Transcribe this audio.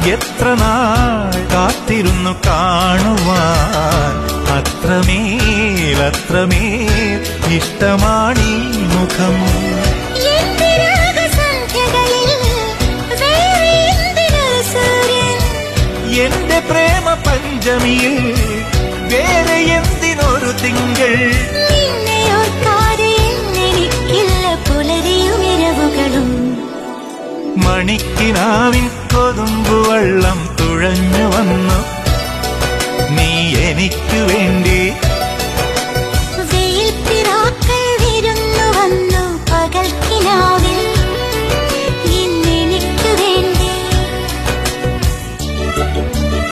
എത്ര നാൾ കാത്തിരുന്നു കാണുവാൻ. അത്രമേൽ ഇഷ്ടമാണീ മുഖം. എന്റെ പ്രേമ പഞ്ചമിയിൽ വേറെ എന്തിനൊരു തിങ്കൾ. മണിക്കിനാവിൻ കൊതുമ്പുവെള്ളം തുഴഞ്ഞു വന്നു